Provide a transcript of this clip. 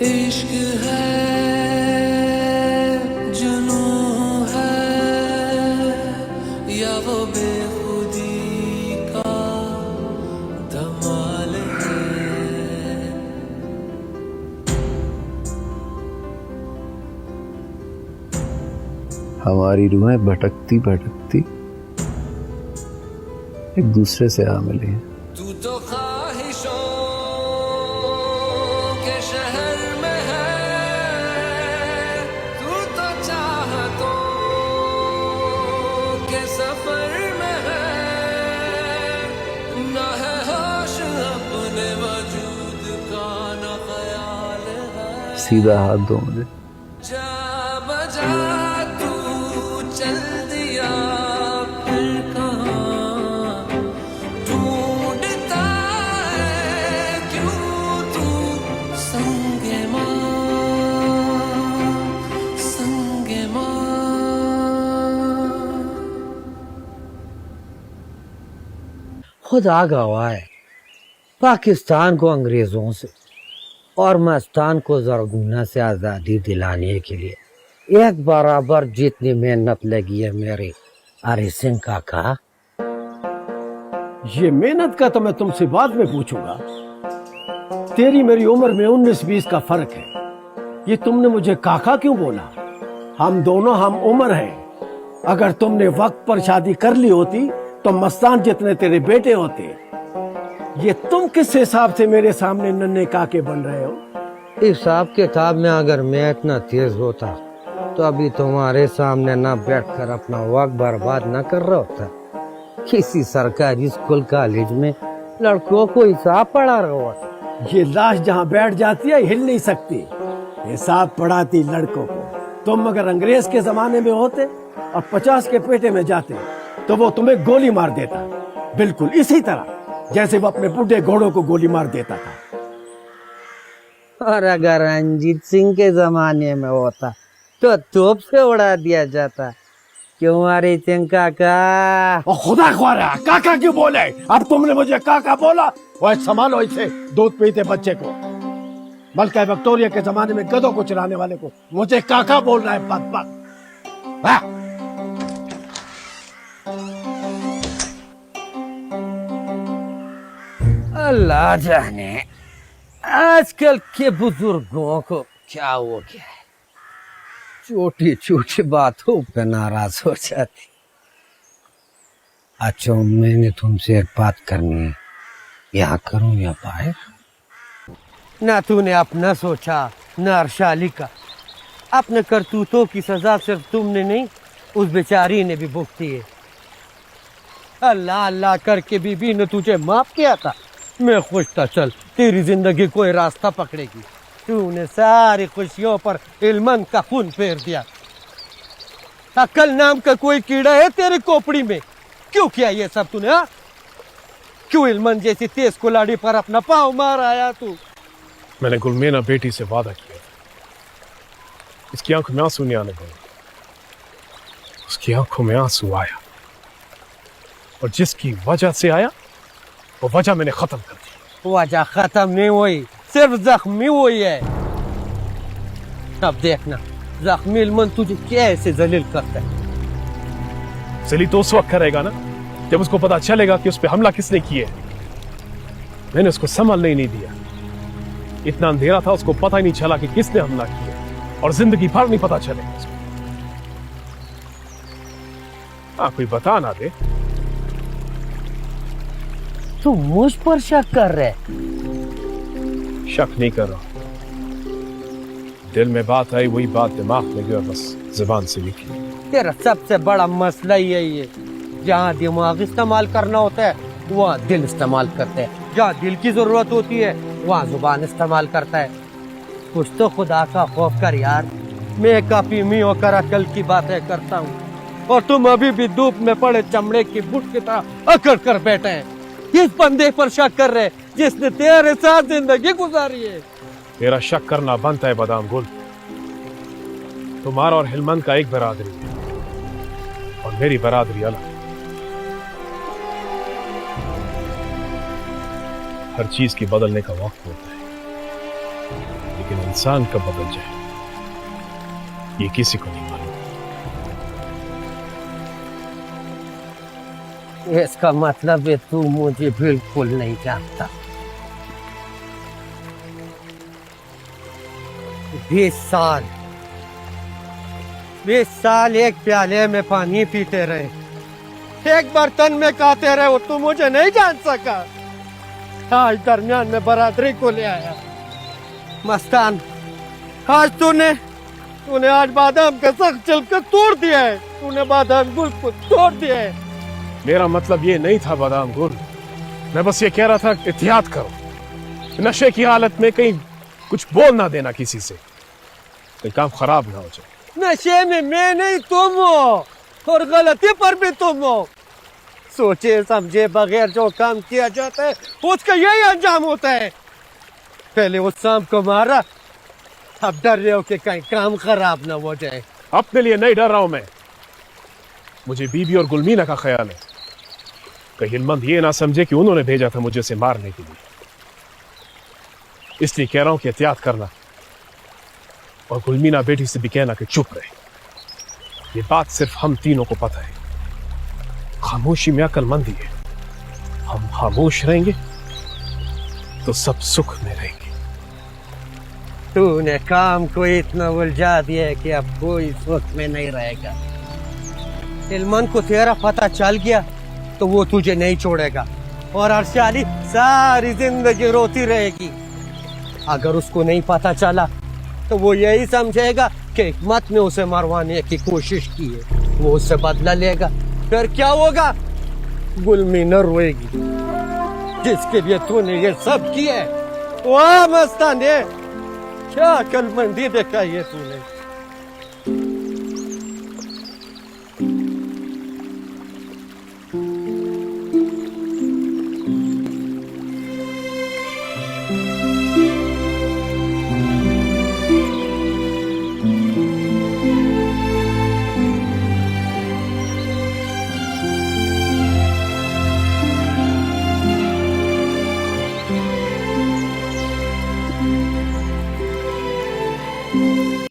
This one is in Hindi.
इश्क है जुनू है या वो बेखुदी का धमाल है। हमारी रूहें भटकती भटकती एक दूसरे से आ मिली हैं। तू तो ख्वाहिशों के शहर में है, तू तो चाहतों के सफर में है, ना है होश अपने वजूद का ना ख्याल है। सीधा हाथ दो मुझे। जा बजा तू चल दिया फिर कहाँ ढूंढता है क्यों तू संगे माँ संगे माँ। खुदा गवाह है, पाकिस्तान को अंग्रेजों से और मस्तान को जरगुना से आज़ादी दिलाने के लिए एक बराबर जितनी मेहनत लगी है मेरे अरे सिंह काका। ये मेहनत का तो मैं तुमसे बाद में पूछूंगा। तेरी मेरी उम्र में 19-20 का फर्क है। ये तुमने मुझे काका क्यों बोला? हम दोनों हम उम्र हैं। अगर तुमने वक्त पर शादी कर ली होती तो मस्तान जितने तेरे बेटे होते। ये तुम किस हिसाब से मेरे सामने नन्हे काके बन रहे हो? हिसाब किताब में अगर मैं इतना तेज होता तो अभी तुम्हारे सामने ना बैठकर अपना वक्त बर्बाद न कर रहा होता। किसी सरकारी स्कूल कॉलेज में लड़कों को हिसाब पढ़ा रहा होता। ये लाश जहाँ बैठ जाती है हिल नहीं सकती। हिसाब पढ़ाती लड़कों को। तुम अगर अंग्रेज के जमाने में होते और 50 के पेटे में जाते तो वो तुम्हें गोली मार देता, बिल्कुल इसी तरह जैसे वो अपने बूढ़े घोड़ों को गोली मार देता था। और अगर रंजीत सिंह के जमाने में होता तो तोप से उड़ा दिया जाता। क्यों अरे सिंह काका? और खुदा ख्वारा काका क्यों बोले? अब तुमने मुझे काका बोला। वो संभालो इसे दूध पीते बच्चे को। बल्कि विक्टोरिया के जमाने में गधों को चलाने वाले को मुझे काका बोल रहा है। बदबक। हाँ? अल्लाह जाने आजकल के बुजुर्गों को क्या हो गया है, छोटी छोटी बातों पे नाराज हो जाती। अच्छा मैंने तुमसे एक बात करनी है, यहाँ करूं या बाहर? ना तूने अपना सोचा न अर्शाली का। अपने करतूतों की सजा सिर्फ तुमने नहीं उस बेचारी ने भी भुगती है। अल्लाह अल्लाह करके बीबी ने तुझे माफ किया था। मैं खुश था, चल तेरी जिंदगी कोई रास्ता पकड़ेगी। तूने सारी खुशियों पर इल्मन का खून फेर दिया। अकल नाम का कोई कीड़ा है तेरी खोपड़ी में? क्यों किया ये सब तूने? हा? क्यों इल्मन जैसी तेज कुल्हाड़ी पर अपना पाँव मार आया तू? मैंने गुलमेना बेटी से वादा किया। इसकी आंखों में आंसू नहीं आने देंगे। उसकी आंखों में आंसू आया और जिसकी वजह से आया वो वजह मैंने खत्म कर दी। वजह खत्म नहीं हुई, सिर्फ जख्मी हुई है। अब देखना जख्मी इल्मन तुझे कैसे जलील करता है। जलील तो उस वक्त करेगा ना जब उसको पता चलेगा कि उस पर हमला किसने किया है। मैंने उसको संभलने ही नहीं दिया। इतना अंधेरा था उसको पता ही नहीं चला कि किसने हमला किया और जिंदगी भर नहीं पता चलेगा उसको। हाँ कोई बता ना दे। तू मुझ पर शक कर रहे? शक नहीं कर रहा। दिल में बात आई वही बात दिमाग में गई, बस जुबान से निकली। तेरा सबसे बड़ा मसला यही है, जहाँ दिमाग इस्तेमाल करना होता है वहाँ दिल इस्तेमाल करते हैं, जहाँ दिल की जरूरत होती है वहाँ जुबान इस्तेमाल करता है। कुछ तो खुदा का खौफ कर यार। मैं काफी मी होकर अकल की बातें करता हूँ और तुम अभी भी धूप में पड़े चमड़े की बुट की तरह अकड़ कर बैठे हैं। इस बंदे पर शक कर रहे जिसने तेरे साथ जिंदगी गुजारी है। तेरा शक करना बनता है बादाम गुल। तुम्हारा और हिलमन का एक बरादरी है और मेरी बरादरी अलग। हर चीज की बदलने का वक्त होता है, लेकिन इंसान कब बदल जाए ये किसी को नहीं मालूम। इसका मतलब है तू मुझे बिल्कुल नहीं जानता। 20 साल एक प्याले में पानी पीते रहे, एक बर्तन में खाते रहे, तू मुझे नहीं जान सका। आज दरमियान में बरादरी को ले आया। मस्तान, आज तूने आज बादाम का सख्त छिलका तोड़ दिया है। तूने बादाम गुल को तोड़ दिया है। मेरा मतलब ये नहीं था बादाम गुल, मैं बस ये कह रहा था एहतियात करो, नशे की हालत में कहीं कुछ बोल ना देना किसी से, कहीं काम खराब ना हो जाए। नशे में मैं नहीं तुम हो, और गलती पर भी तुम हो। सोचे समझे बगैर जो काम किया जाता है उसका यही अंजाम होता है। पहले उस सांप को मारा, अब डर रहे हो कि कहीं काम खराब ना हो जाए। अपने लिए नहीं डर रहा हूं मैं, मुझे बीबी और गुलमीना का ख्याल है। कहीं हिलमंद ये ना समझे कि उन्होंने भेजा था मुझे उसे मारने के लिए, इसलिए कह रहा हूं कि एहतियात करना, और गुलमीना बेटी से भी कहना कि चुप रहे। ये बात सिर्फ हम तीनों को पता है। खामोशी में अक्लमंदी है, हम खामोश रहेंगे तो सब सुख में रहेंगे। तूने काम को इतना उलझा दिया है कि अब कोई सुख में नहीं रहेगा। इल्मान को तेरा पता चल गया तो वो तुझे नहीं छोड़ेगा, और अर्शाली सारी जिंदगी रोती रहेगी। अगर उसको नहीं पता चला तो वो यही समझेगा कि हिकमत ने उसे मरवाने की कोशिश की है, वो उससे बदला लेगा। फिर क्या होगा? गुलमीना रोएगी, जिसके लिए तूने ये सब किया है। वाह मस्तान, ये क्या अक्लमंदी दिखाई है तूने।